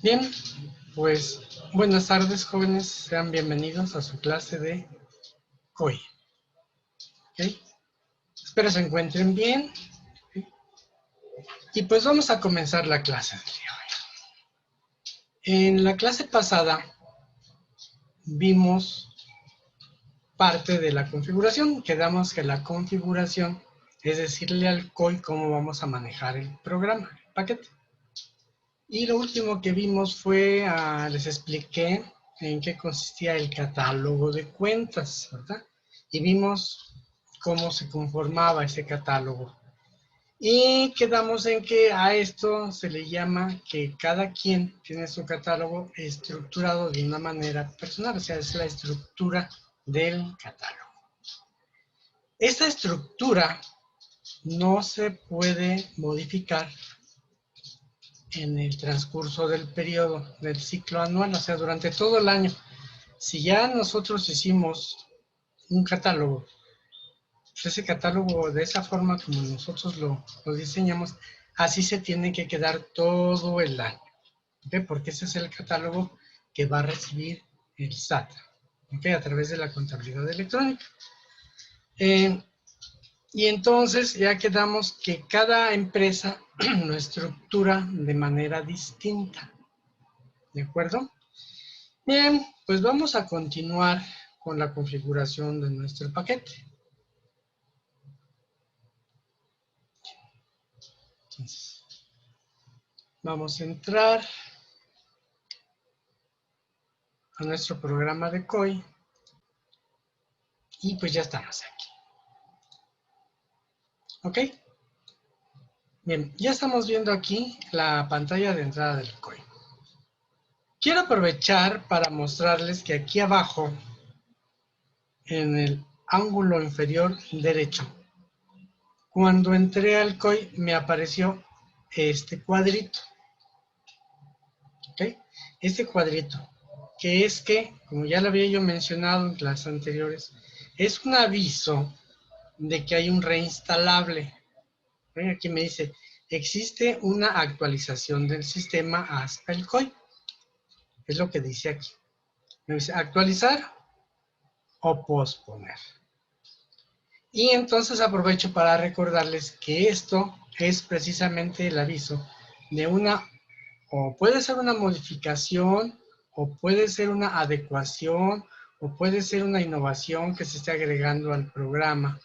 Bien, pues buenas tardes, jóvenes. Sean bienvenidos a su clase de COI. ¿Okay? Espero se encuentren bien. ¿Okay? Y pues vamos a comenzar la clase del día de hoy. En la clase pasada vimos parte de la configuración. Quedamos que la configuración es decirle al COI cómo vamos a manejar el programa, el paquete. Y lo último que vimos fue, les expliqué en qué consistía el catálogo de cuentas, ¿verdad? Y vimos cómo se conformaba ese catálogo. Y quedamos en que a esto se le llama que cada quien tiene su catálogo estructurado de una manera personal, o sea, es la estructura del catálogo. Esta estructura no se puede modificar en el transcurso del periodo del ciclo anual, o sea, durante todo el año. Si ya nosotros hicimos un catálogo, pues ese catálogo de esa forma como nosotros lo diseñamos, así se tiene que quedar todo el año, ¿okay? Porque ese es el catálogo que va a recibir el SAT, ¿okay? A través de la contabilidad electrónica. Y entonces ya quedamos que cada empresa lo estructura de manera distinta, ¿de acuerdo? Bien, pues vamos a continuar con la configuración de nuestro paquete. Entonces, vamos a entrar a nuestro programa de COI y pues ya estamos aquí. ¿Ok? Bien, ya estamos viendo aquí la pantalla de entrada del COI. Quiero aprovechar para mostrarles que aquí abajo, en el ángulo inferior derecho, cuando entré al COI me apareció este cuadrito. ¿Ok? Este cuadrito, que es que, como ya lo había yo mencionado en clases anteriores, es un aviso de que hay un reinstalable. ¿Ven? Aquí me dice, existe una actualización del sistema hasta el COI. Es lo que dice aquí. Me dice actualizar o posponer. Y entonces aprovecho para recordarles que esto es precisamente el aviso de una, o puede ser una modificación, o puede ser una adecuación, o puede ser una innovación que se esté agregando al programa,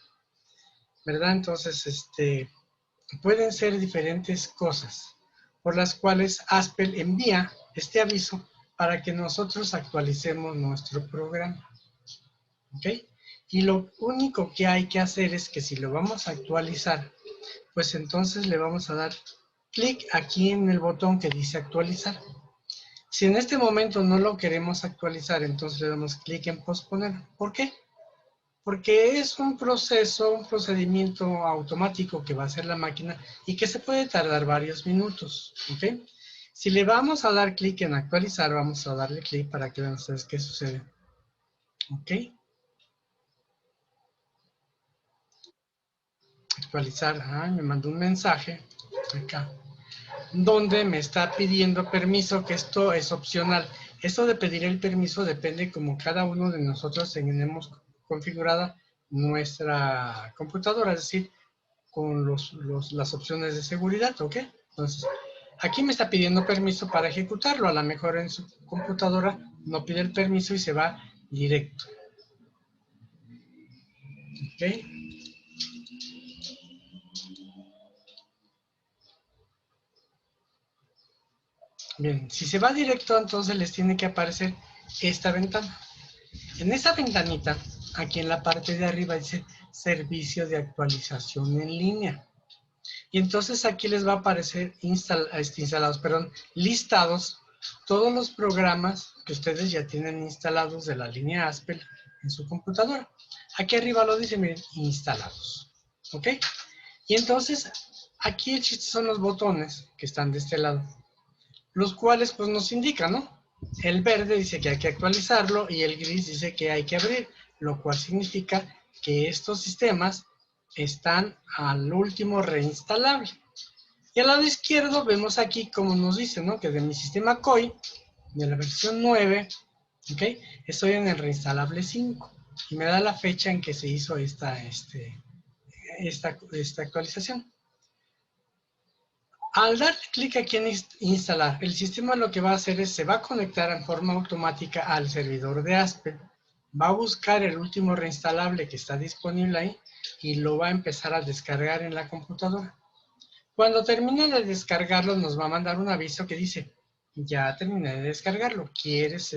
¿verdad? Entonces, pueden ser diferentes cosas por las cuales Aspel envía este aviso para que nosotros actualicemos nuestro programa, ¿ok? Y lo único que hay que hacer es que si lo vamos a actualizar, pues entonces le vamos a dar clic aquí en el botón que dice actualizar. Si en este momento no lo queremos actualizar, entonces le damos clic en posponer. ¿Por qué? Porque es un proceso, un procedimiento automático que va a hacer la máquina y que se puede tardar varios minutos, ¿ok? Si le vamos a dar clic en actualizar, vamos a darle clic para que vean ustedes qué sucede, ¿ok? Actualizar, me mandó un mensaje acá, donde me está pidiendo permiso, que esto es opcional. Esto de pedir el permiso depende como cada uno de nosotros tenemos configurada nuestra computadora, es decir, con las opciones de seguridad, ¿ok? Entonces, aquí me está pidiendo permiso para ejecutarlo. A lo mejor en su computadora no pide el permiso y se va directo, ¿ok? Bien, si se va directo, entonces les tiene que aparecer esta ventana. En esa ventanita, aquí en la parte de arriba dice servicio de actualización en línea. Y entonces aquí les va a aparecer listados todos los programas que ustedes ya tienen instalados de la línea Aspel en su computadora. Aquí arriba lo dice, miren, instalados. ¿Ok? Y entonces, aquí el chiste son los botones que están de este lado, los cuales pues nos indican, ¿no? El verde dice que hay que actualizarlo y el gris dice que hay que abrir, lo cual significa que estos sistemas están al último reinstalable. Y al lado izquierdo vemos aquí como nos dice, ¿no? Que de mi sistema COI, de la versión 9, ¿ok? Estoy en el reinstalable 5 y me da la fecha en que se hizo esta actualización. Al darle clic aquí en instalar, el sistema lo que va a hacer es, se va a conectar en forma automática al servidor de Aspen, va a buscar el último reinstalable que está disponible ahí y lo va a empezar a descargar en la computadora. Cuando termine de descargarlo, nos va a mandar un aviso que dice, ya terminé de descargarlo, ¿quieres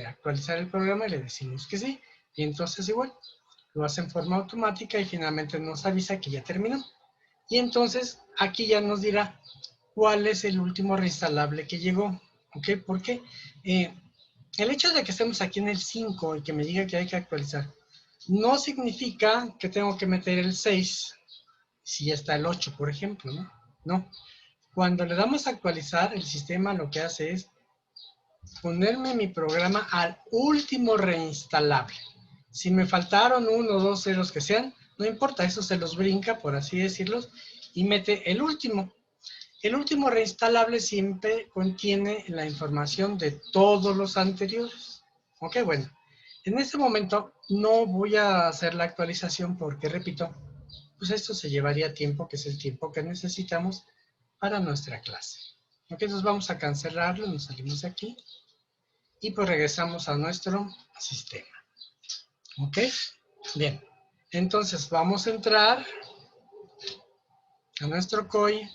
actualizar el programa? Y le decimos que sí, y entonces igual, lo hace en forma automática y finalmente nos avisa que ya terminó. Y entonces aquí ya nos dirá cuál es el último reinstalable que llegó, ¿ok? Porque el hecho de que estemos aquí en el 5 y que me diga que hay que actualizar, no significa que tengo que meter el 6 si ya está el 8, por ejemplo, ¿no? No. Cuando le damos a actualizar, el sistema lo que hace es ponerme mi programa al último reinstalable. Si me faltaron 1 o 2 ceros que sean, no importa, eso se los brinca, por así decirlo, y mete el último. El último reinstalable siempre contiene la información de todos los anteriores. Ok, bueno. En este momento no voy a hacer la actualización porque, repito, pues esto se llevaría tiempo, que es el tiempo que necesitamos para nuestra clase. Ok, entonces vamos a cancelarlo, nos salimos de aquí y pues regresamos a nuestro sistema. Ok, bien. Entonces vamos a entrar a nuestro COI.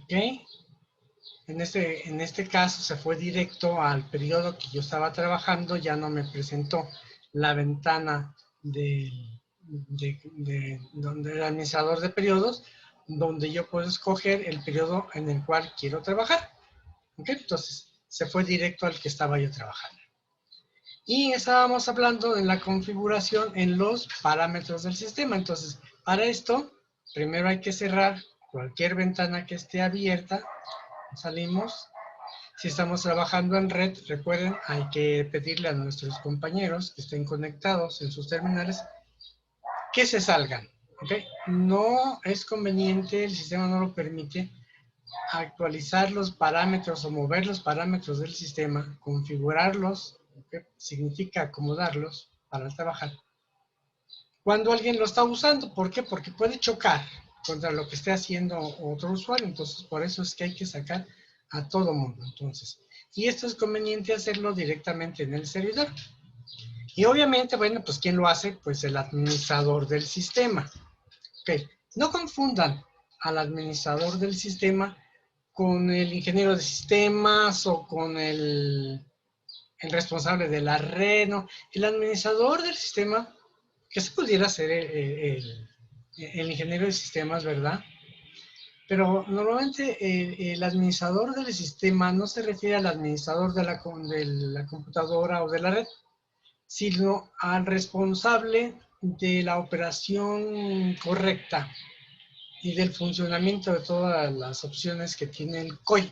Ok. En este caso se fue directo al periodo que yo estaba trabajando, ya no me presentó la ventana del administrador de periodos, donde yo puedo escoger el periodo en el cual quiero trabajar. ¿Ok? Entonces se fue directo al que estaba yo trabajando. Y estábamos hablando de la configuración en los parámetros del sistema. Entonces, para esto, primero hay que cerrar cualquier ventana que esté abierta. Salimos. Si estamos trabajando en red, recuerden, hay que pedirle a nuestros compañeros que estén conectados en sus terminales que se salgan. ¿Okay? No es conveniente, el sistema no lo permite, actualizar los parámetros o mover los parámetros del sistema, configurarlos, ¿okay? Significa acomodarlos para trabajar. Cuando alguien lo está usando, ¿por qué? Porque puede chocar contra lo que esté haciendo otro usuario, entonces por eso es que hay que sacar a todo mundo. Entonces, y esto es conveniente hacerlo directamente en el servidor. Y obviamente, bueno, pues ¿quién lo hace? Pues el administrador del sistema. Ok, no confundan al administrador del sistema con el ingeniero de sistemas o con el responsable de la red, ¿no? El administrador del sistema, que se pudiera ser el ingeniero de sistemas, ¿verdad? Pero normalmente el administrador del sistema no se refiere al administrador de la computadora o de la red, sino al responsable de la operación correcta y del funcionamiento de todas las opciones que tiene el COI.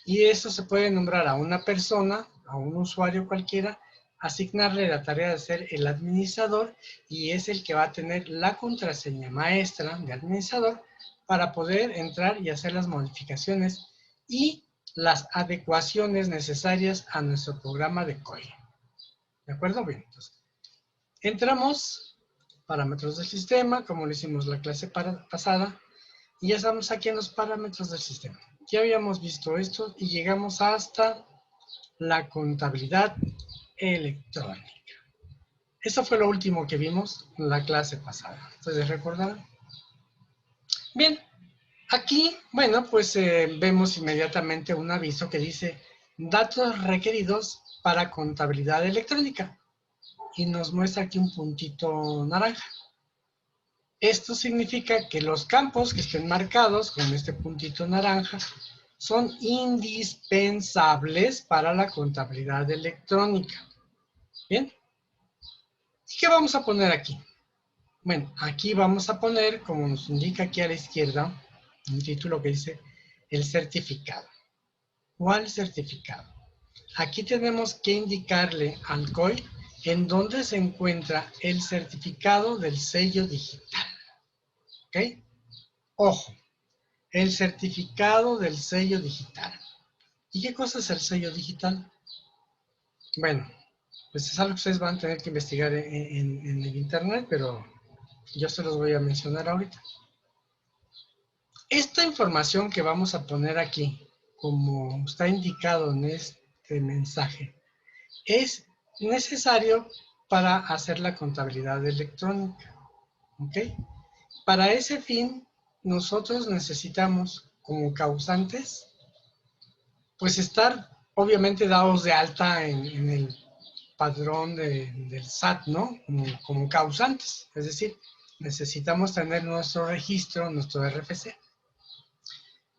Y eso se puede nombrar a una persona, a un usuario cualquiera, asignarle la tarea de ser el administrador y es el que va a tener la contraseña maestra de administrador para poder entrar y hacer las modificaciones y las adecuaciones necesarias a nuestro programa de COI. ¿De acuerdo? Bien, entonces, entramos, parámetros del sistema, como lo hicimos la clase pasada, y ya estamos aquí en los parámetros del sistema. Ya habíamos visto esto y llegamos hasta la contabilidad electrónica. Eso fue lo último que vimos en la clase pasada. ¿Ustedes recordarán? Bien, aquí, bueno, pues vemos inmediatamente un aviso que dice datos requeridos para contabilidad electrónica. Y nos muestra aquí un puntito naranja. Esto significa que los campos que estén marcados con este puntito naranja son indispensables para la contabilidad electrónica. ¿Bien? ¿Y qué vamos a poner aquí? Bueno, aquí vamos a poner, como nos indica aquí a la izquierda, un título que dice el certificado. ¿Cuál certificado? Aquí tenemos que indicarle al COI en dónde se encuentra el certificado del sello digital. ¿Ok? ¿ok? Ojo, el certificado del sello digital. ¿Y qué cosa es el sello digital? Bueno, pues es algo que ustedes van a tener que investigar en el internet, pero yo se los voy a mencionar ahorita. Esta información que vamos a poner aquí, como está indicado en este mensaje, es necesario para hacer la contabilidad electrónica, ¿ok? Para ese fin, nosotros necesitamos, como causantes, pues estar obviamente dados de alta en el padrón del SAT, ¿no? Como causantes. Es decir, necesitamos tener nuestro registro, nuestro RFC.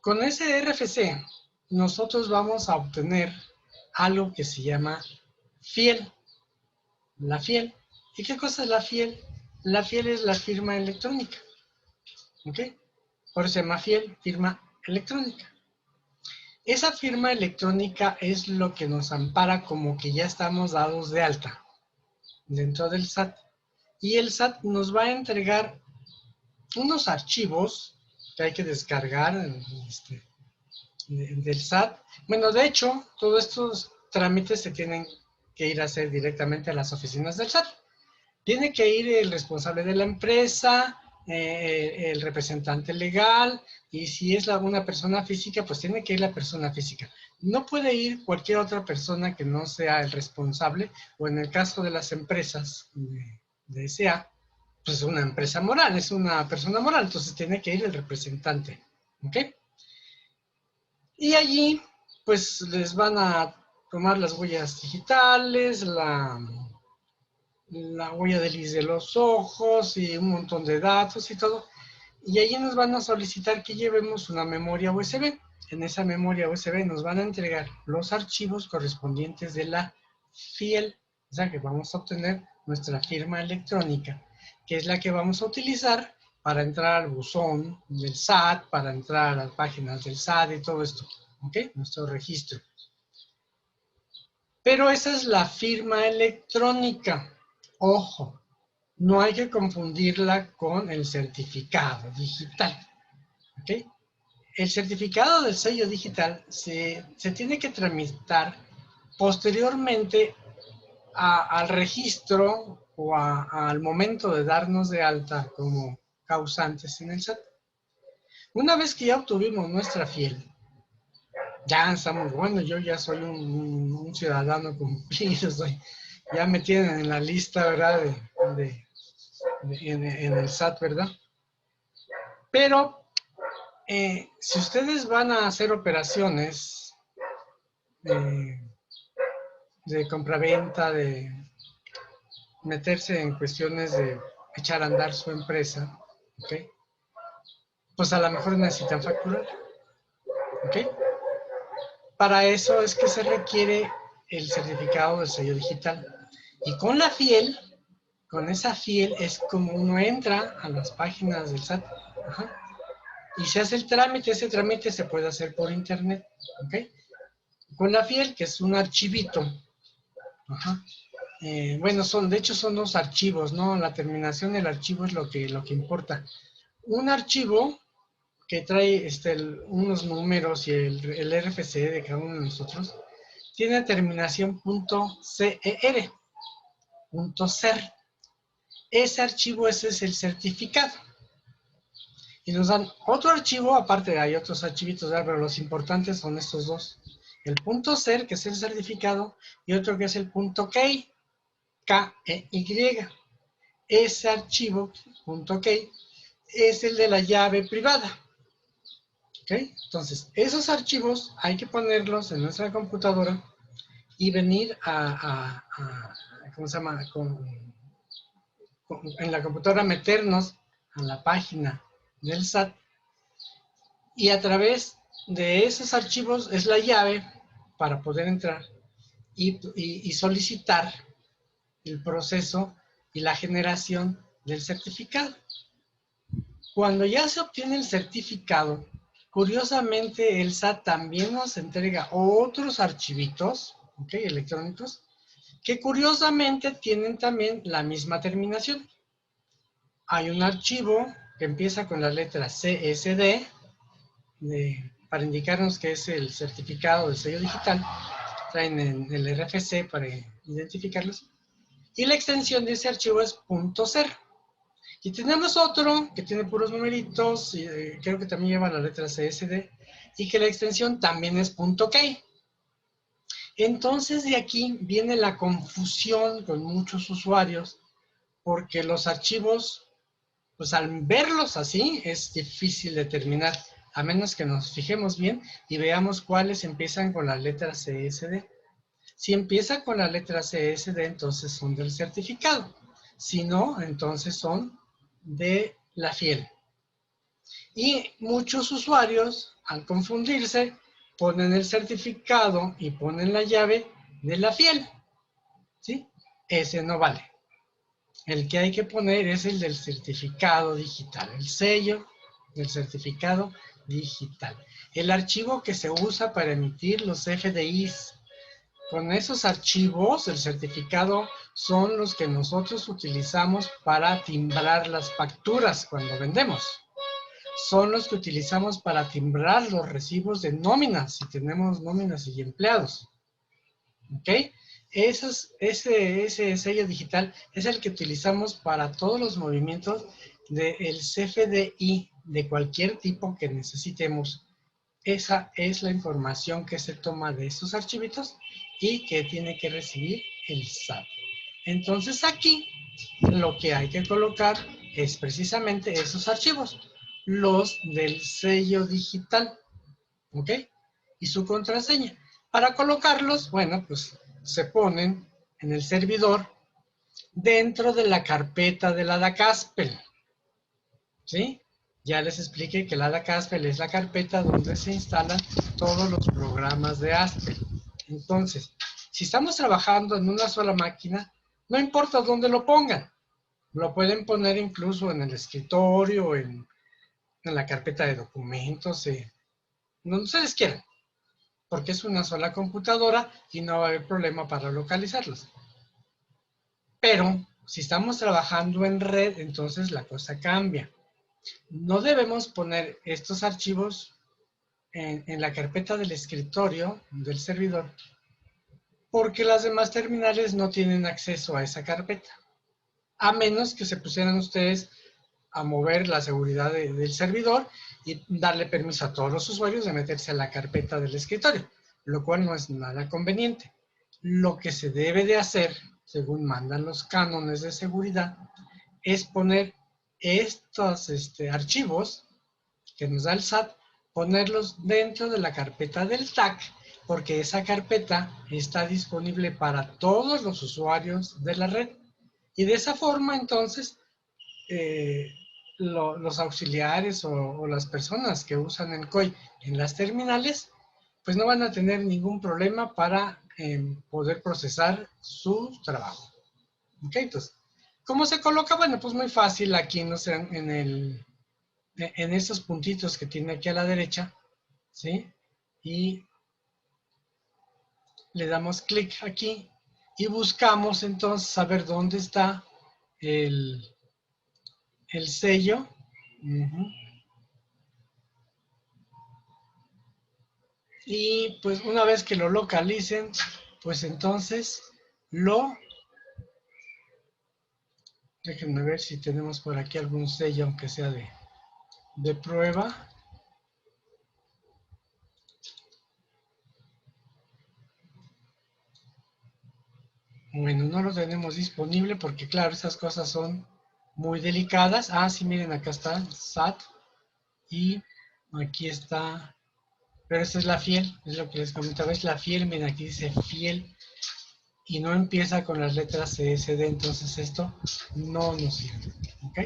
Con ese RFC, nosotros vamos a obtener algo que se llama fiel. La fiel. ¿Y qué cosa es la fiel? La fiel es la firma electrónica. ¿Ok? Por eso se llama fiel, firma electrónica. Esa firma electrónica es lo que nos ampara como que ya estamos dados de alta dentro del SAT. Y el SAT nos va a entregar unos archivos que hay que descargar del SAT. Bueno, de hecho, todos estos trámites se tienen que ir a hacer directamente a las oficinas del SAT. Tiene que ir el responsable de la empresa, el representante legal, y si es una persona física, pues tiene que ir la persona física. No puede ir cualquier otra persona que no sea el responsable, o en el caso de las empresas de SA, pues es una empresa moral, es una persona moral, entonces tiene que ir el representante, ¿ok? Y allí, pues les van a tomar las huellas digitales, la huella del iris de los ojos y un montón de datos y todo. Y allí nos van a solicitar que llevemos una memoria USB. En esa memoria USB nos van a entregar los archivos correspondientes de la fiel, o sea que vamos a obtener nuestra firma electrónica, que es la que vamos a utilizar para entrar al buzón del SAT, para entrar a las páginas del SAT y todo esto, ¿ok? Nuestro registro. Pero esa es la firma electrónica. Ojo, no hay que confundirla con el certificado digital. ¿Ok? El certificado del sello digital se tiene que tramitar posteriormente al registro o al momento de darnos de alta como causantes en el SAT. Una vez que ya obtuvimos nuestra fiel, ya estamos, bueno, yo ya soy un ciudadano cumplido, ya me tienen en la lista, ¿verdad? En el SAT, ¿verdad? Pero si ustedes van a hacer operaciones de compraventa, de meterse en cuestiones de echar a andar su empresa, ¿ok? Pues a lo mejor necesitan facturar, ¿ok? Para eso es que se requiere el certificado del sello digital. Y con la fiel, con esa fiel es como uno entra a las páginas del SAT, ajá, y se hace el trámite. Ese trámite se puede hacer por internet, ¿ok? Con la fiel, que es un archivito, ajá. Bueno, de hecho son los archivos, ¿no? La terminación del archivo es lo que importa. Un archivo que trae unos números y el RFC de cada uno de nosotros tiene terminación .cer, .cer. Ese archivo, ese es el certificado. Y nos dan otro archivo, aparte hay otros archivitos, pero los importantes son estos dos. El .cer, que es el certificado, y otro que es el .key, K-E-Y. Ese archivo, .key, es el de la llave privada. ¿Ok? Entonces, esos archivos hay que ponerlos en nuestra computadora y venir ¿cómo se llama? En la computadora meternos a la página del SAT y a través de esos archivos es la llave para poder entrar y solicitar el proceso y la generación del certificado. Cuando ya se obtiene el certificado, curiosamente el SAT también nos entrega otros archivitos, ¿ok? Electrónicos, que curiosamente tienen también la misma terminación. Hay un archivo que empieza con la letra CSD, para indicarnos que es el certificado del sello digital. Traen el RFC para identificarlos. Y la extensión de ese archivo es .cer. Y tenemos otro que tiene puros numeritos, y creo que también lleva la letra CSD, y que la extensión también es .key. Entonces de aquí viene la confusión con muchos usuarios, porque los archivos, pues al verlos así, es difícil determinar, a menos que nos fijemos bien y veamos cuáles empiezan con la letra CSD. Si empieza con la letra CSD, entonces son del certificado. Si no, entonces son de la fiel. Y muchos usuarios, al confundirse, ponen el certificado y ponen la llave de la fiel. ¿Sí? Ese no vale. El que hay que poner es el del certificado digital, el sello del certificado digital. El archivo que se usa para emitir los FDIs. Con esos archivos, el certificado son los que nosotros utilizamos para timbrar las facturas cuando vendemos. Son los que utilizamos para timbrar los recibos de nóminas, si tenemos nóminas y empleados. ¿Ok? Ese sello digital es el que utilizamos para todos los movimientos del CFDI de cualquier tipo que necesitemos. Esa es la información que se toma de esos archivitos y que tiene que recibir el SAT. Entonces aquí lo que hay que colocar es precisamente esos archivos, los del sello digital, ¿ok? Y su contraseña. Para colocarlos, bueno, pues se ponen en el servidor dentro de la carpeta de la Dacasper, ¿sí? Ya les expliqué que la Dacasper es la carpeta donde se instalan todos los programas de Asper. Entonces, si estamos trabajando en una sola máquina, no importa dónde lo pongan. Lo pueden poner incluso en el escritorio, en la carpeta de documentos, donde ustedes quieran, porque es una sola computadora y no va a haber problema para localizarlos. Pero si estamos trabajando en red, entonces la cosa cambia. No debemos poner estos archivos en la carpeta del escritorio del servidor, porque las demás terminales no tienen acceso a esa carpeta, a menos que se pusieran ustedes a mover la seguridad del servidor y darle permiso a todos los usuarios de meterse a la carpeta del escritorio, lo cual no es nada conveniente. Lo que se debe de hacer, según mandan los cánones de seguridad, es poner estos archivos que nos da el SAT, ponerlos dentro de la carpeta del TAC, porque esa carpeta está disponible para todos los usuarios de la red. Y de esa forma, entonces, los auxiliares o las personas que usan el COI en las terminales, pues no van a tener ningún problema para poder procesar su trabajo. ¿Ok? Entonces, ¿cómo se coloca? Bueno, pues muy fácil aquí en esos puntitos que tiene aquí a la derecha, ¿sí? Y le damos clic aquí y buscamos entonces saber dónde está el sello. Y pues una vez que lo localicen, pues entonces déjenme ver si tenemos por aquí algún sello, aunque sea de prueba. Bueno, no lo tenemos disponible porque, claro, esas cosas son muy delicadas. Ah, sí, miren, acá está SAT. Y aquí está, pero esta es la fiel, es lo que les comentaba, es la fiel. Miren, aquí dice fiel y no empieza con las letras CSD, entonces esto no nos sirve, ¿ok?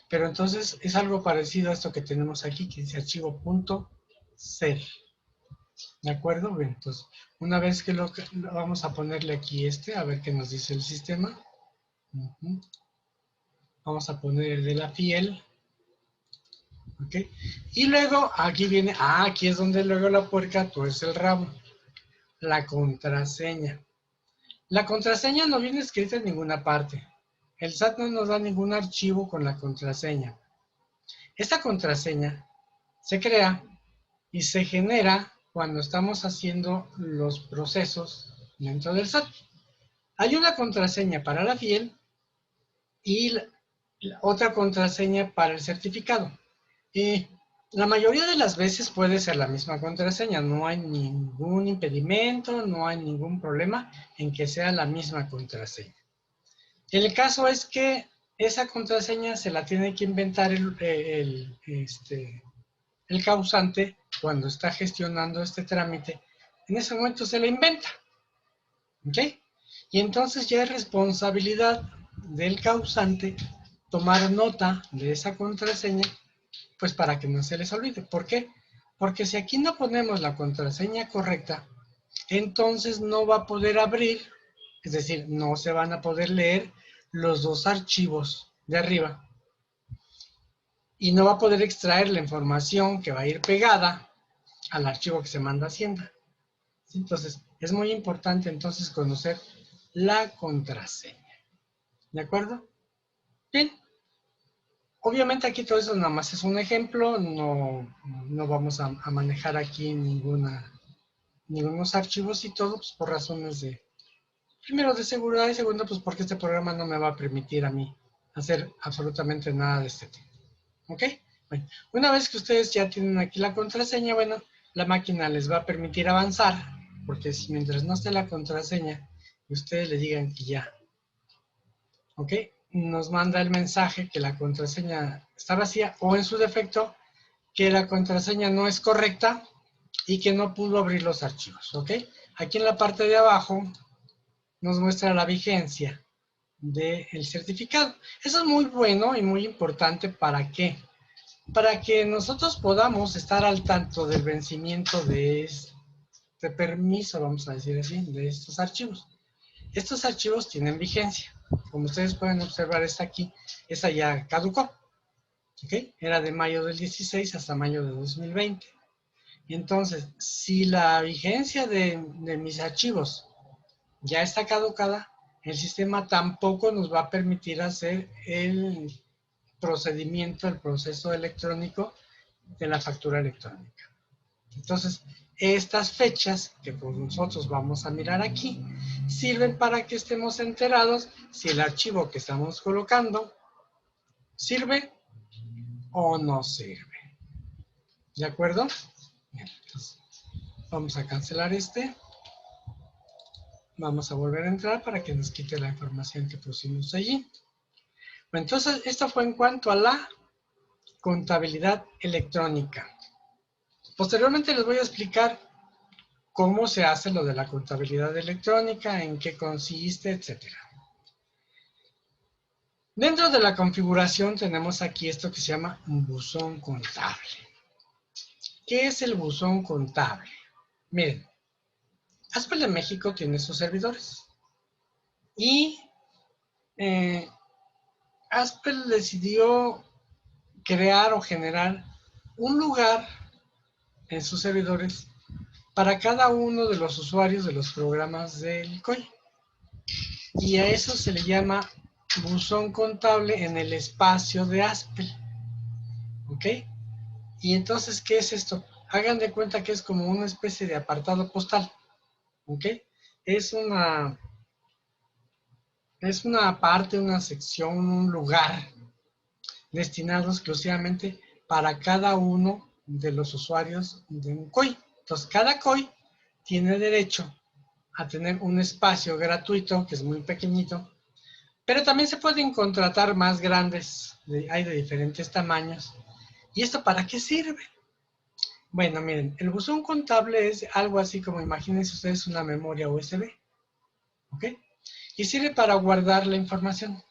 Pero entonces es algo parecido a esto que tenemos aquí, que dice archivo.cer. ¿De acuerdo? Bien, entonces, una vez que lo vamos a ponerle aquí a ver qué nos dice el sistema. Vamos a poner el de la fiel. ¿Ok? Y luego aquí viene, aquí es donde luego la puerca tuerce el rabo. La contraseña. La contraseña no viene escrita en ninguna parte. El SAT no nos da ningún archivo con la contraseña. Esta contraseña se crea y se genera cuando estamos haciendo los procesos dentro del SAT. Hay una contraseña para la FIEL y la otra contraseña para el certificado. La mayoría de las veces puede ser la misma contraseña, no hay ningún impedimento, no hay ningún problema en que sea la misma contraseña. El caso es que esa contraseña se la tiene que inventar el causante cuando está gestionando este trámite. En ese momento se la inventa, ¿ok? Y entonces ya es responsabilidad del causante tomar nota de esa contraseña, pues para que no se les olvide. ¿Por qué? Porque si aquí no ponemos la contraseña correcta, entonces no va a poder abrir, es decir, no se van a poder leer los dos archivos de arriba y no va a poder extraer la información que va a ir pegada al archivo que se manda a Hacienda. Entonces, es muy importante entonces conocer la contraseña. ¿De acuerdo? Bien. Obviamente aquí todo eso nada más es un ejemplo, no vamos a manejar aquí ningunos archivos y todo, pues por razones de, primero de seguridad y segundo, pues porque este programa no me va a permitir a mí hacer absolutamente nada de este tipo. ¿Ok? Bueno, una vez que ustedes ya tienen aquí la contraseña, bueno, la máquina les va a permitir avanzar, porque si mientras no esté la contraseña y ustedes le digan que ya, ¿ok? Nos manda el mensaje que la contraseña está vacía o en su defecto que la contraseña no es correcta y que no pudo abrir los archivos, ¿ok? Aquí en la parte de abajo nos muestra la vigencia del certificado. Eso es muy bueno y muy importante. ¿Para qué? Para que nosotros podamos estar al tanto del vencimiento de este permiso, vamos a decir así, de estos archivos. Estos archivos tienen vigencia. Como ustedes pueden observar, esta aquí, esa ya caducó. ¿Okay? Era de mayo del 16 hasta mayo de 2020. Entonces, si la vigencia de mis archivos ya está caducada, el sistema tampoco nos va a permitir hacer el procedimiento, el proceso electrónico de la factura electrónica. Entonces, estas fechas que pues nosotros vamos a mirar aquí sirven para que estemos enterados si el archivo que estamos colocando sirve o no sirve. ¿De acuerdo? Bien, entonces, vamos a cancelar este. Vamos a volver a entrar para que nos quite la información que pusimos allí. Bueno, entonces, esto fue en cuanto a la contabilidad electrónica. Posteriormente les voy a explicar cómo se hace lo de la contabilidad electrónica, en qué consiste, etc. Dentro de la configuración tenemos aquí esto que se llama un buzón contable. ¿Qué es el buzón contable? Miren, Aspel de México tiene sus servidores y Aspel decidió crear o generar un lugar en sus servidores para cada uno de los usuarios de los programas del COI. Y a eso se le llama buzón contable en el espacio de Aspel. ¿Ok? Y entonces, ¿qué es esto? Hagan de cuenta que es como una especie de apartado postal. ¿Ok? Es una parte, una sección, un lugar destinado exclusivamente para cada uno de los usuarios de un COI. Entonces, cada COI tiene derecho a tener un espacio gratuito, que es muy pequeñito, pero también se pueden contratar más grandes, hay de diferentes tamaños. ¿Y esto para qué sirve? Bueno, miren, el buzón contable es algo así como, imagínense ustedes una memoria USB, ¿ok? Y sirve para guardar la información.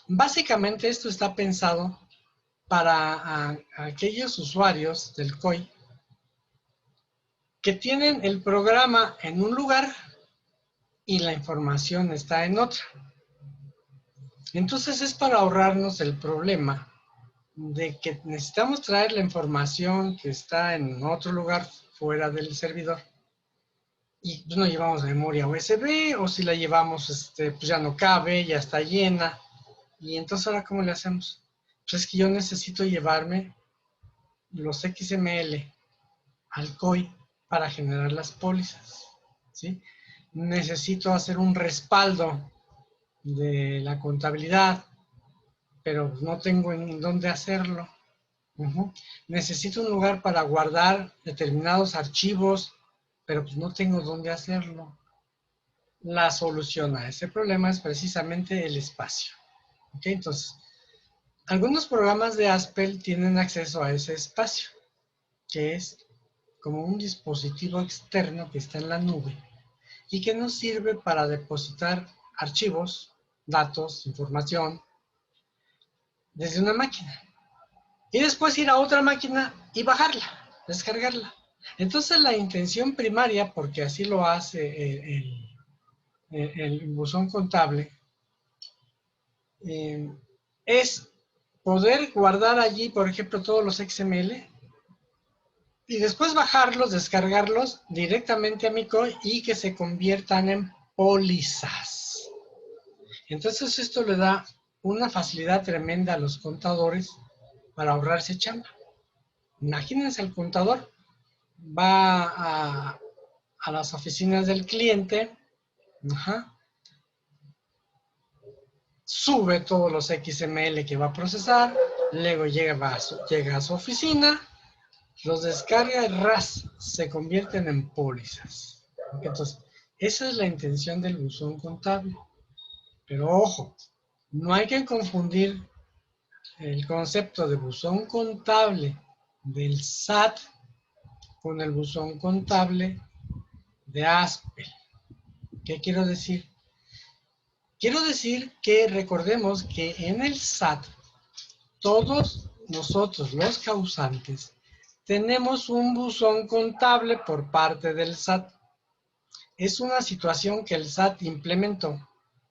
Básicamente esto está pensado para aquellos usuarios del COI que tienen el programa en un lugar y la información está en otra. Entonces es para ahorrarnos el problema de que necesitamos traer la información que está en otro lugar fuera del servidor y pues no llevamos memoria USB o si la llevamos pues ya no cabe, ya está llena y entonces ahora ¿cómo le hacemos? Pues es que yo necesito llevarme los XML al COI para generar las pólizas, ¿sí? Necesito hacer un respaldo de la contabilidad, pero no tengo en dónde hacerlo. Necesito un lugar para guardar determinados archivos, pero pues no tengo dónde hacerlo. La solución a ese problema es precisamente el espacio. ¿Ok? Entonces, algunos programas de Haspel tienen acceso a ese espacio, que es como un dispositivo externo que está en la nube y que nos sirve para depositar archivos, datos, información desde una máquina. Y después ir a otra máquina y bajarla, descargarla. Entonces la intención primaria, porque así lo hace el buzón contable, es poder guardar allí, por ejemplo, todos los XML y después bajarlos, descargarlos directamente a mi COI y que se conviertan en pólizas. Entonces esto le da una facilidad tremenda a los contadores para ahorrarse chamba. Imagínense, el contador va a las oficinas del cliente, sube todos los XML que va a procesar, luego llega a su oficina, los descarga y se convierten en pólizas. Entonces, esa es la intención del buzón contable. Pero ojo, no hay que confundir el concepto de buzón contable del SAT con el buzón contable de Haspel. ¿Qué quiero decir? Quiero decir que recordemos que en el SAT todos nosotros los causantes tenemos un buzón contable por parte del SAT. Es una situación que el SAT implementó,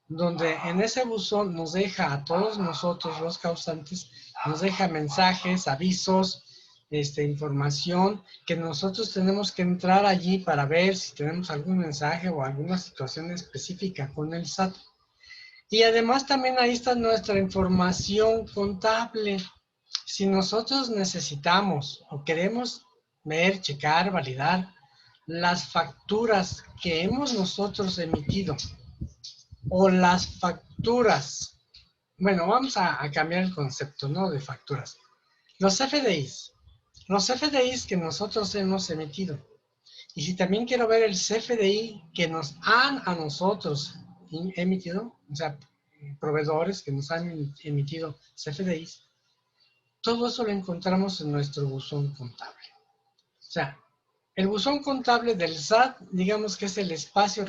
donde en ese buzón nos deja a todos nosotros los causantes, nos deja mensajes, avisos, información, que nosotros tenemos que entrar allí para ver si tenemos algún mensaje o alguna situación específica con el SAT. Y además también ahí está nuestra información contable. Si nosotros necesitamos o queremos ver, checar, validar las facturas que hemos nosotros emitido o las facturas, bueno, vamos a cambiar el concepto, ¿no? De facturas. Los FDIs que nosotros hemos emitido. Y si también quiero ver el CFDI que nos han a nosotros emitido, o sea, proveedores que nos han emitido CFDIs, todo eso lo encontramos en nuestro buzón contable. O sea, el buzón contable del SAT, digamos que es el espacio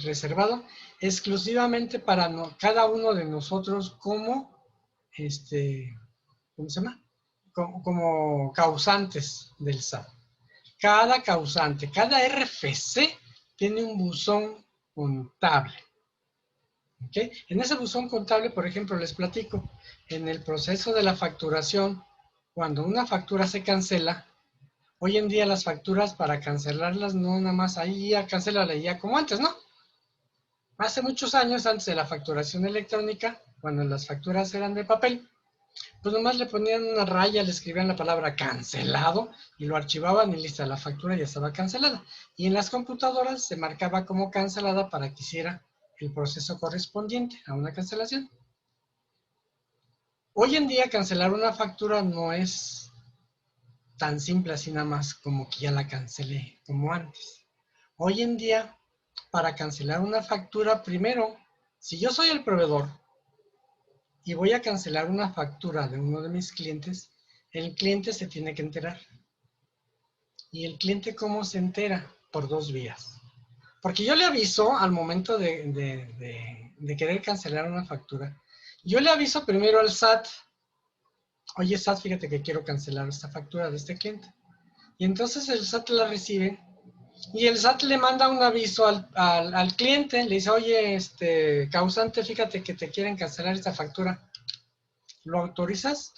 reservado exclusivamente para cada uno de nosotros como, ¿cómo se llama? Como causantes del SAT. Cada causante, cada RFC tiene un buzón contable. ¿Okay? En ese buzón contable, por ejemplo, les platico, en el proceso de la facturación, cuando una factura se cancela, hoy en día las facturas para cancelarlas no nada más ahí ya cancélala ya como antes, ¿no? Hace muchos años, antes de la facturación electrónica, cuando las facturas eran de papel, pues nomás le ponían una raya, le escribían la palabra cancelado y lo archivaban y lista, la factura ya estaba cancelada. Y en las computadoras se marcaba como cancelada para que hiciera el proceso correspondiente a una cancelación. Hoy en día cancelar una factura no es tan simple así nada más como que ya la cancelé como antes. Hoy en día, para cancelar una factura, primero, si yo soy el proveedor y voy a cancelar una factura de uno de mis clientes, el cliente se tiene que enterar. ¿Y el cliente cómo se entera? Por dos vías. Porque yo le aviso al momento de querer cancelar una factura. Yo le aviso primero al SAT. Oye, SAT, fíjate que quiero cancelar esta factura de este cliente. Y entonces el SAT la recibe y el SAT le manda un aviso al cliente. Le dice, oye, causante, fíjate que te quieren cancelar esta factura. ¿Lo autorizas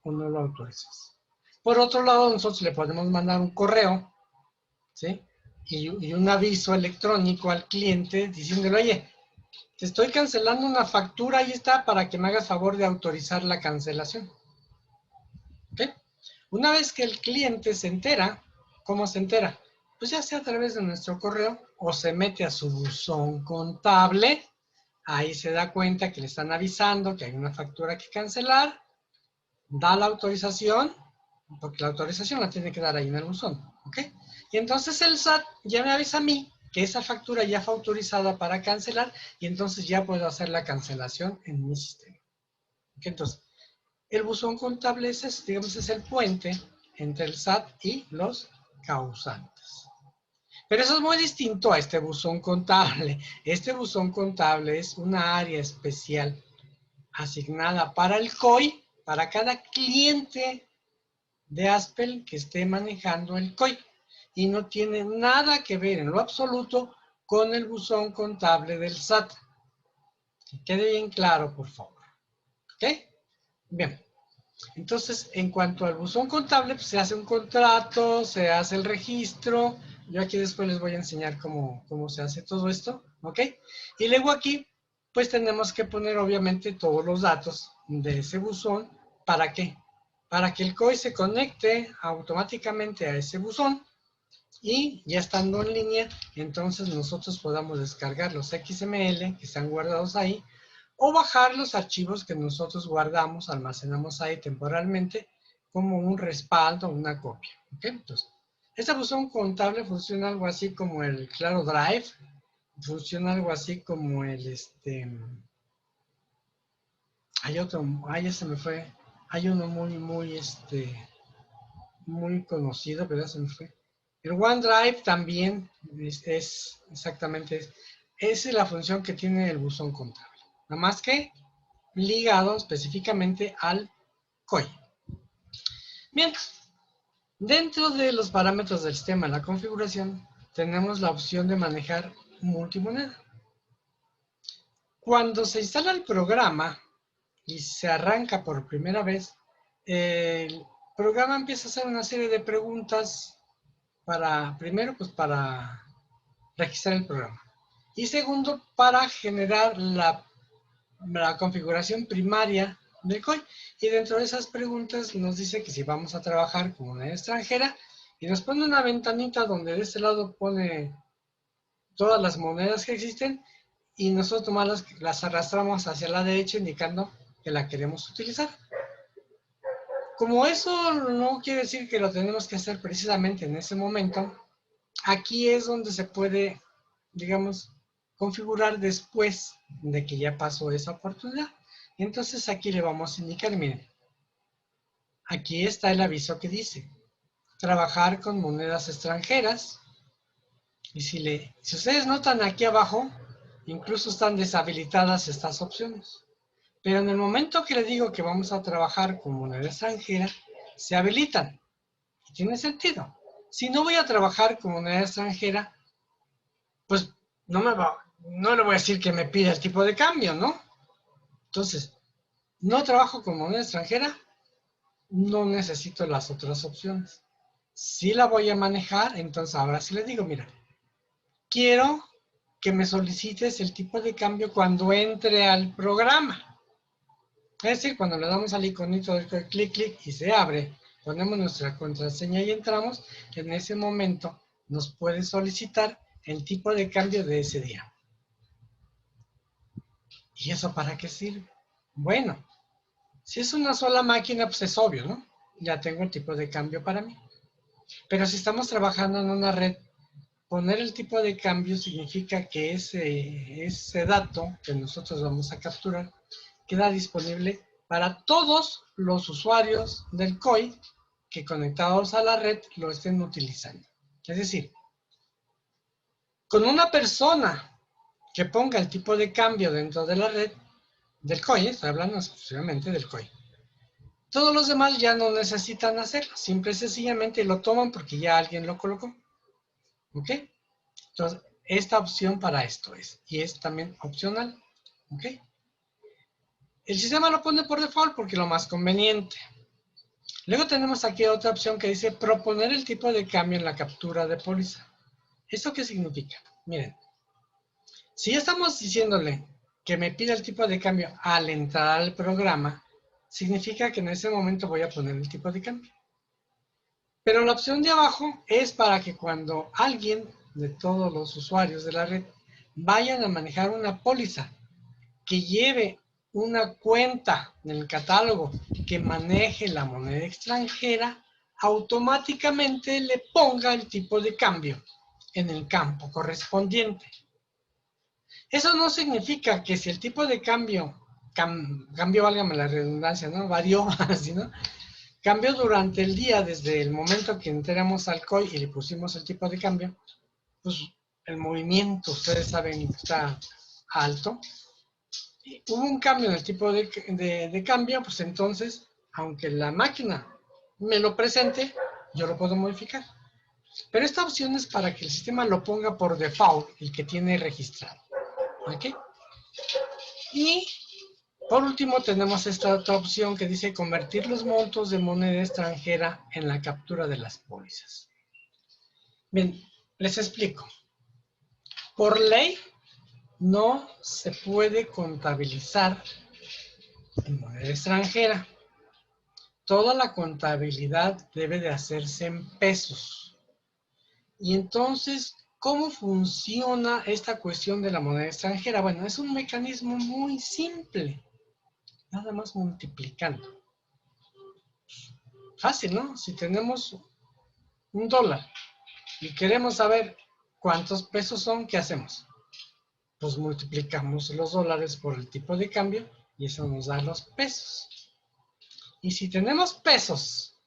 o no lo autorizas? Por otro lado, nosotros le podemos mandar un correo, ¿sí? Y un aviso electrónico al cliente diciéndole, oye, te estoy cancelando una factura, ahí está, para que me hagas favor de autorizar la cancelación. Una vez que el cliente se entera, ¿cómo se entera? Pues ya sea a través de nuestro correo o se mete a su buzón contable, ahí se da cuenta que le están avisando que hay una factura que cancelar, da la autorización, porque la autorización la tiene que dar ahí en el buzón, ¿ok? Y entonces el SAT ya me avisa a mí que esa factura ya fue autorizada para cancelar y entonces ya puedo hacer la cancelación en mi sistema. ¿Ok? Entonces, el buzón contable es, digamos, es el puente entre el SAT y los causantes. Pero eso es muy distinto a este buzón contable. Este buzón contable es una área especial asignada para el COI, para cada cliente de Aspel que esté manejando el COI. Y no tiene nada que ver en lo absoluto con el buzón contable del SAT. Que quede bien claro, por favor. ¿Ok? Bien. Entonces, en cuanto al buzón contable, pues se hace un contrato, se hace el registro. Yo aquí después les voy a enseñar cómo se hace todo esto, ¿ok? Y luego aquí, pues tenemos que poner obviamente todos los datos de ese buzón. ¿Para qué? Para que el COI se conecte automáticamente a ese buzón y ya estando en línea, entonces nosotros podamos descargar los XML que están guardados ahí o bajar los archivos que nosotros guardamos, almacenamos ahí temporalmente como un respaldo o una copia. ¿Okay? Entonces, esta buzón contable funciona algo así como el Claro Drive, funciona algo así como el hay otro, ya se me fue, hay uno muy conocido, pero ya se me fue. El OneDrive también es exactamente, esa es la función que tiene el buzón contable. Nada más que ligado específicamente al COI. Bien, dentro de los parámetros del sistema, la configuración, tenemos la opción de manejar multimoneda. Cuando se instala el programa y se arranca por primera vez, el programa empieza a hacer una serie de preguntas primero, pues para registrar el programa. Y segundo, para generar la configuración primaria del COI. Y dentro de esas preguntas nos dice que si vamos a trabajar con moneda extranjera y nos pone una ventanita donde de este lado pone todas las monedas que existen y nosotros nomás las arrastramos hacia la derecha indicando que la queremos utilizar. Como eso no quiere decir que lo tenemos que hacer precisamente en ese momento, aquí es donde se puede, digamos, configurar después de que ya pasó esa oportunidad. Entonces aquí le vamos a indicar, miren, aquí está el aviso que dice, trabajar con monedas extranjeras. Y si ustedes notan aquí abajo, incluso están deshabilitadas estas opciones. Pero en el momento que le digo que vamos a trabajar con moneda extranjera, se habilitan. Y tiene sentido. Si no voy a trabajar con moneda extranjera, pues no le voy a decir que me pida el tipo de cambio, ¿no? Entonces, no trabajo con moneda extranjera, no necesito las otras opciones. Si la voy a manejar, entonces ahora sí le digo, mira, quiero que me solicites el tipo de cambio cuando entre al programa. Es decir, cuando le damos al iconito del clic, clic y se abre, ponemos nuestra contraseña y entramos, en ese momento nos puede solicitar el tipo de cambio de ese día. ¿Y eso para qué sirve? Bueno, si es una sola máquina, pues es obvio, ¿no? Ya tengo el tipo de cambio para mí. Pero si estamos trabajando en una red, poner el tipo de cambio significa que ese dato que nosotros vamos a capturar queda disponible para todos los usuarios del COI que conectados a la red lo estén utilizando. Es decir, con una persona que ponga el tipo de cambio dentro de la red del COI, estoy hablando exclusivamente del COI, todos los demás ya no necesitan hacerlo, simple y sencillamente lo toman porque ya alguien lo colocó. ¿Ok? Entonces, esta opción para esto es, y es también opcional. ¿Ok? El sistema lo pone por default porque es lo más conveniente. Luego tenemos aquí otra opción que dice proponer el tipo de cambio en la captura de póliza. ¿Esto qué significa? Miren, si ya estamos diciéndole que me pida el tipo de cambio al entrar al programa, significa que en ese momento voy a poner el tipo de cambio. Pero la opción de abajo es para que cuando alguien de todos los usuarios de la red vayan a manejar una póliza que lleve una cuenta en el catálogo que maneje la moneda extranjera, automáticamente le ponga el tipo de cambio en el campo correspondiente. Eso no significa que si el tipo de cambio, válgame la redundancia, ¿no? Varió, así, ¿no? Cambió durante el día desde el momento que entramos al COI y le pusimos el tipo de cambio, pues el movimiento, ustedes saben, está alto. Y hubo un cambio en el tipo de cambio, pues entonces, aunque la máquina me lo presente, yo lo puedo modificar. Pero esta opción es para que el sistema lo ponga por default, el que tiene registrado. ¿Ok? Y por último tenemos esta otra opción que dice convertir los montos de moneda extranjera en la captura de las pólizas. Bien, les explico. Por ley no se puede contabilizar en moneda extranjera. Toda la contabilidad debe de hacerse en pesos. Y entonces, ¿cómo funciona esta cuestión de la moneda extranjera? Bueno, es un mecanismo muy simple, nada más multiplicando. Fácil, ¿no? Si tenemos $1 y queremos saber cuántos pesos son, ¿qué hacemos? Pues multiplicamos los dólares por el tipo de cambio y eso nos da los pesos. Y si tenemos pesos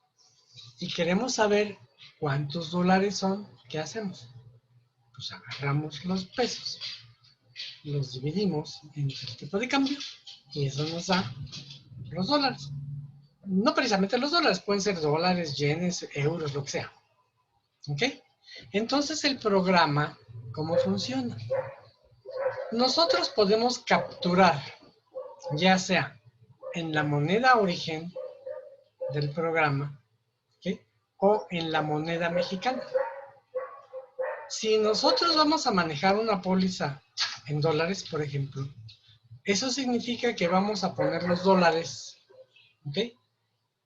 y queremos saber cuántos dólares son, ¿qué hacemos? Pues agarramos los pesos, los dividimos entre el tipo de cambio y eso nos da los dólares. No precisamente los dólares, pueden ser dólares, yenes, euros, lo que sea. ¿Ok? Entonces el programa, ¿cómo funciona? Nosotros podemos capturar, ya sea en la moneda origen del programa, ¿okay? O en la moneda mexicana. Si nosotros vamos a manejar una póliza en dólares, por ejemplo, eso significa que vamos a poner los dólares, ¿ok?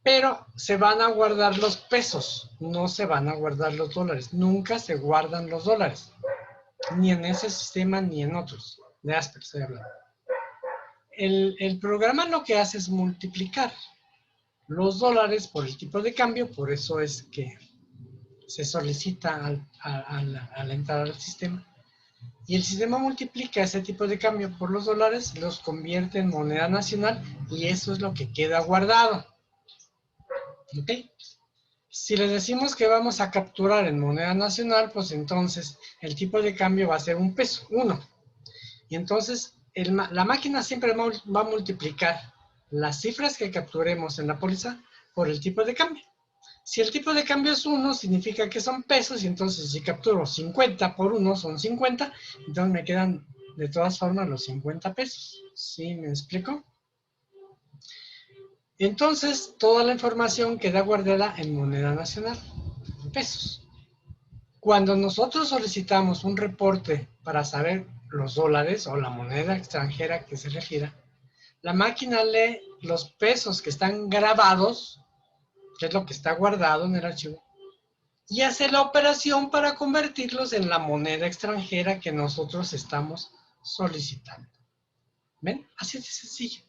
Pero se van a guardar los pesos, no se van a guardar los dólares. Nunca se guardan los dólares, ni en ese sistema ni en otros. De Asper estoy hablando. El programa lo que hace es multiplicar los dólares por el tipo de cambio, por eso es que se solicita al entrar al sistema. Y el sistema multiplica ese tipo de cambio por los dólares, los convierte en moneda nacional y eso es lo que queda guardado. ¿Ok? Si le decimos que vamos a capturar en moneda nacional, pues entonces el tipo de cambio va a ser un peso, 1. Y entonces la máquina siempre va a multiplicar las cifras que capturemos en la póliza por el tipo de cambio. Si el tipo de cambio es 1, significa que son pesos, y entonces si capturo 50 por 1 son 50, entonces me quedan de todas formas los 50 pesos. ¿Sí me explico? Entonces, toda la información queda guardada en moneda nacional, en pesos. Cuando nosotros solicitamos un reporte para saber los dólares o la moneda extranjera que se refiera, la máquina lee los pesos que están grabados, que es lo que está guardado en el archivo, y hace la operación para convertirlos en la moneda extranjera que nosotros estamos solicitando. ¿Ven? Así de sencillo.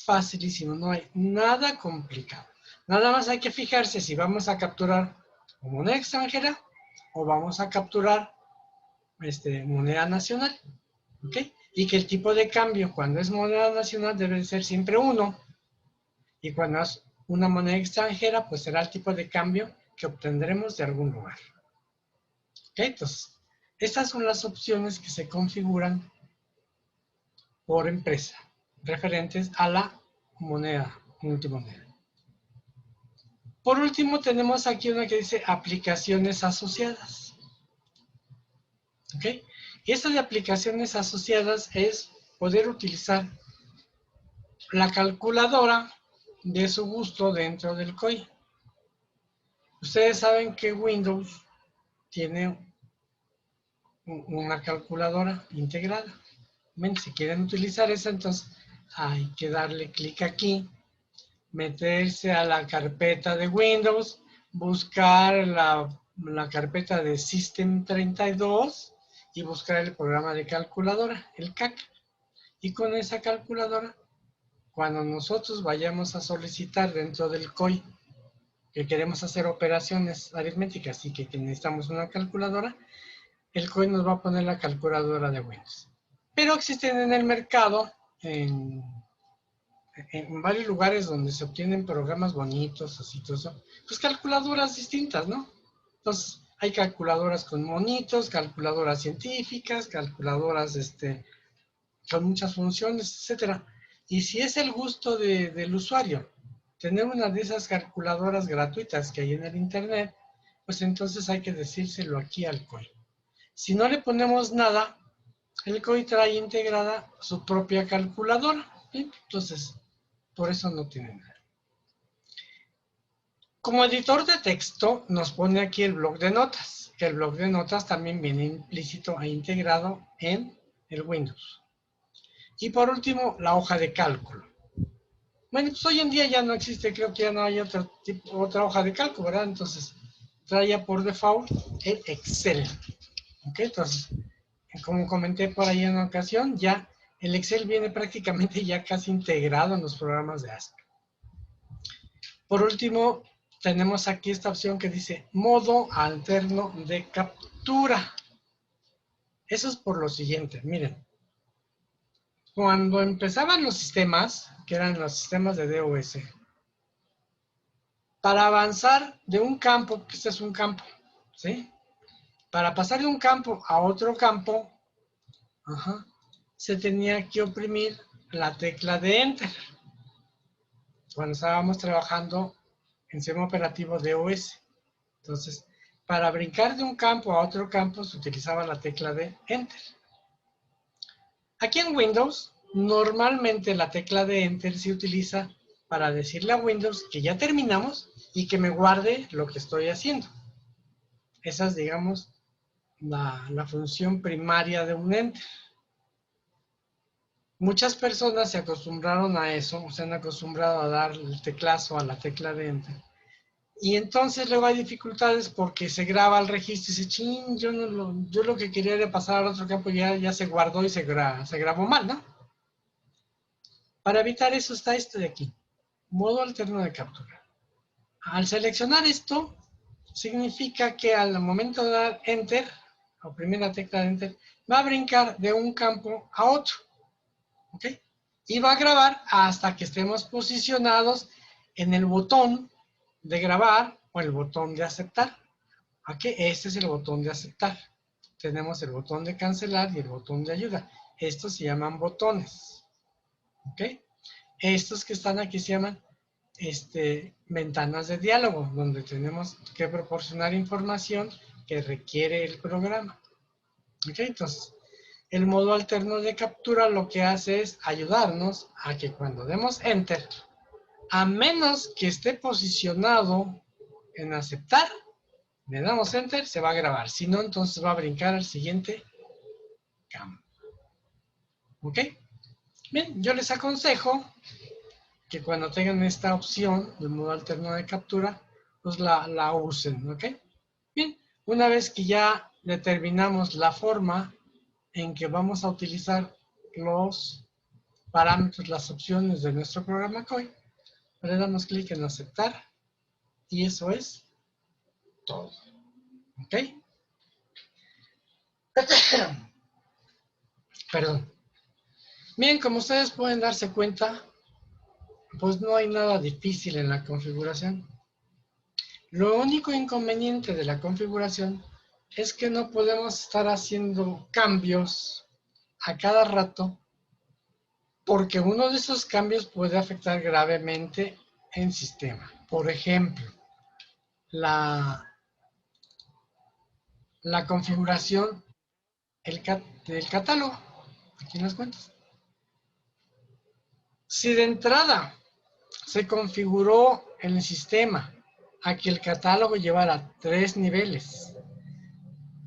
Facilísimo, no hay nada complicado. Nada más hay que fijarse si vamos a capturar moneda extranjera o vamos a capturar moneda nacional. ¿Ok? Y que el tipo de cambio cuando es moneda nacional debe ser siempre 1. Y cuando es una moneda extranjera, pues será el tipo de cambio que obtendremos de algún lugar. ¿Ok? Entonces, estas son las opciones que se configuran por empresa, referentes a la moneda, multimoneda. Por último, tenemos aquí una que dice aplicaciones asociadas. ¿Ok? Y esta de aplicaciones asociadas es poder utilizar la calculadora de su gusto dentro del COI. Ustedes saben que Windows tiene una calculadora integrada. Bien, si quieren utilizar esa, entonces hay que darle clic aquí, meterse a la carpeta de Windows, buscar la carpeta de System32 y buscar el programa de calculadora, el CAC. Y con esa calculadora, cuando nosotros vayamos a solicitar dentro del COI que queremos hacer operaciones aritméticas y que necesitamos una calculadora, el COI nos va a poner la calculadora de Windows. Pero existen en el mercado, en varios lugares donde se obtienen programas bonitos, así todo eso, pues calculadoras distintas, ¿no? Entonces, hay calculadoras con monitos, calculadoras científicas, calculadoras con muchas funciones, etcétera. Y si es el gusto del usuario tener una de esas calculadoras gratuitas que hay en el internet, pues entonces hay que decírselo aquí al COI. Si no le ponemos nada, el COI trae integrada su propia calculadora, ¿sí? Entonces, por eso no tiene nada. Como editor de texto, nos pone aquí el bloc de notas, que el bloc de notas también viene implícito e integrado en el Windows. Y por último, la hoja de cálculo. Bueno, pues hoy en día ya no existe, creo que ya no hay otra hoja de cálculo, ¿verdad? Entonces, traía por default el Excel. ¿Ok? Entonces, como comenté por ahí en una ocasión, ya el Excel viene prácticamente ya casi integrado en los programas de ASP. Por último, tenemos aquí esta opción que dice modo alterno de captura. Eso es por lo siguiente, miren. Cuando empezaban los sistemas, que eran los sistemas de DOS, para avanzar de un campo, que este es un campo, ¿sí? Para pasar de un campo a otro campo, se tenía que oprimir la tecla de Enter. Cuando estábamos trabajando en sistema operativo DOS. Entonces, para brincar de un campo a otro campo se utilizaba la tecla de Enter. Aquí en Windows, normalmente la tecla de Enter se utiliza para decirle a Windows que ya terminamos y que me guarde lo que estoy haciendo. Esa es, digamos, la función primaria de un Enter. Muchas personas se acostumbraron a eso, se han acostumbrado a dar el teclazo a la tecla de Enter. Y entonces luego hay dificultades porque se graba el registro y dice, ching, yo lo que quería era pasar al otro campo ya se guardó y se grabó mal, ¿no? Para evitar eso está esto de aquí, modo alterno de captura. Al seleccionar esto, significa que al momento de dar Enter, oprimir la tecla de Enter, va a brincar de un campo a otro, ¿ok? Y va a grabar hasta que estemos posicionados en el botón de grabar o el botón de aceptar. Aquí este es el botón de aceptar. Tenemos el botón de cancelar y el botón de ayuda. Estos se llaman botones. ¿Ok? Estos que están aquí se llaman ventanas de diálogo, donde tenemos que proporcionar información que requiere el programa. ¿Ok? Entonces, el modo alterno de captura lo que hace es ayudarnos a que cuando demos Enter, a menos que esté posicionado en aceptar, le damos Enter, se va a grabar. Si no, entonces va a brincar al siguiente campo. ¿Ok? Bien, yo les aconsejo que cuando tengan esta opción de modo alterno de captura, pues la usen. ¿Ok? Bien, una vez que ya determinamos la forma en que vamos a utilizar los parámetros, las opciones de nuestro programa COI, le damos clic en aceptar y eso es todo. ¿Ok? Perdón. Bien, como ustedes pueden darse cuenta, pues no hay nada difícil en la configuración. Lo único inconveniente de la configuración es que no podemos estar haciendo cambios a cada rato porque uno de esos cambios puede afectar gravemente el sistema. Por ejemplo, la configuración del catálogo. Aquí en las cuentas. Si de entrada se configuró en el sistema a que el catálogo llevara 3 niveles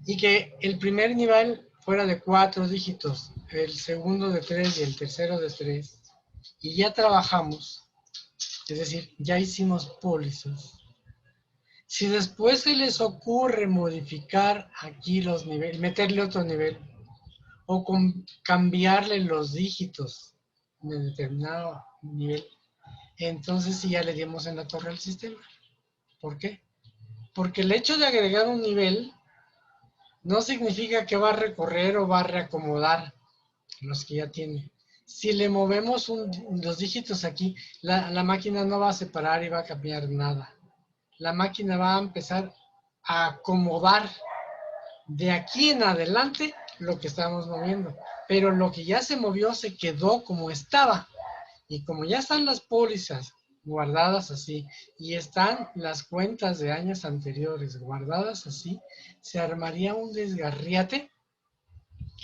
y que el primer nivel fuera de 4 dígitos, el segundo de 3 y el tercero de 3, y ya trabajamos, es decir, ya hicimos pólizas. Si después se les ocurre modificar aquí los niveles, meterle otro nivel, o cambiarle los dígitos de determinado nivel, entonces sí ya le dimos en la torre al sistema. ¿Por qué? Porque el hecho de agregar un nivel no significa que va a recorrer o va a reacomodar los que ya tiene. Si le movemos los dígitos aquí, la máquina no va a separar y va a cambiar nada. La máquina va a empezar a acomodar de aquí en adelante lo que estamos moviendo. Pero lo que ya se movió se quedó como estaba. Y como ya están las pólizas guardadas así y están las cuentas de años anteriores guardadas así, se armaría un desgarriate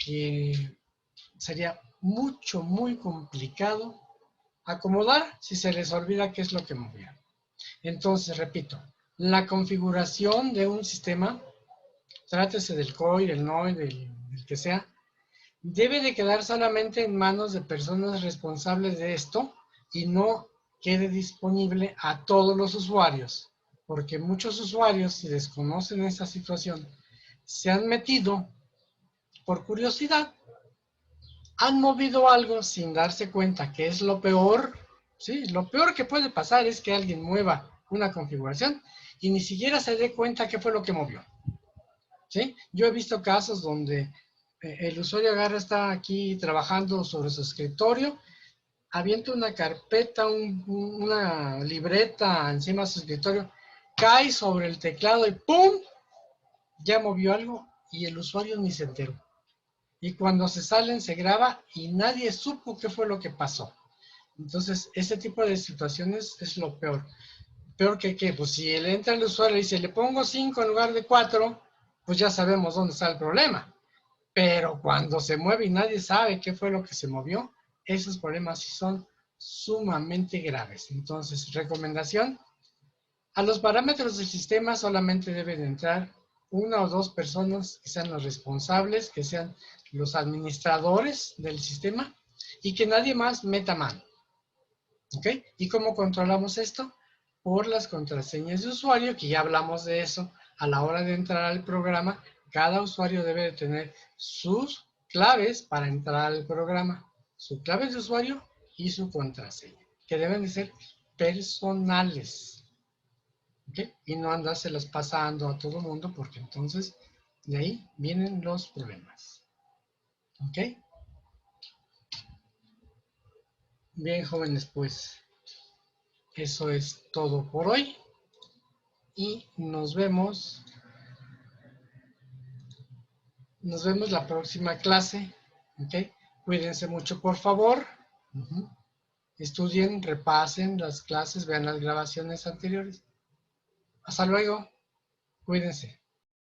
que sería muy complicado acomodar si se les olvida qué es lo que movía. Entonces, repito, la configuración de un sistema, trátese del COI, del NOI, del que sea, debe de quedar solamente en manos de personas responsables de esto y no quede disponible a todos los usuarios, porque muchos usuarios, si desconocen esta situación, se han metido por curiosidad, han movido algo sin darse cuenta que es lo peor. Sí, lo peor que puede pasar es que alguien mueva una configuración y ni siquiera se dé cuenta qué fue lo que movió. ¿Sí? Yo he visto casos donde el usuario agarra, está aquí trabajando sobre su escritorio, avienta una carpeta, una libreta encima de su escritorio, cae sobre el teclado y ¡pum! Ya movió algo y el usuario ni se enteró. Y cuando se salen se graba y nadie supo qué fue lo que pasó. Entonces, ese tipo de situaciones es lo peor. Peor que qué, pues si le entra el usuario y dice, le pongo 5 en lugar de 4, pues ya sabemos dónde está el problema. Pero cuando se mueve y nadie sabe qué fue lo que se movió, esos problemas sí son sumamente graves. Entonces, recomendación, a los parámetros del sistema solamente deben entrar una o dos personas que sean los responsables, que sean los administradores del sistema y que nadie más meta mano. ¿Ok? ¿Y cómo controlamos esto? Por las contraseñas de usuario, que ya hablamos de eso a la hora de entrar al programa. Cada usuario debe de tener sus claves para entrar al programa, su clave de usuario y su contraseña, que deben de ser personales. ¿Okay? Y no andárselas pasando a todo mundo, porque entonces de ahí vienen los problemas. ¿Ok? Bien, jóvenes, pues eso es todo por hoy. Y nos vemos la próxima clase. ¿Ok? Cuídense mucho, por favor. Estudien, repasen las clases, vean las grabaciones anteriores. Hasta luego. Cuídense.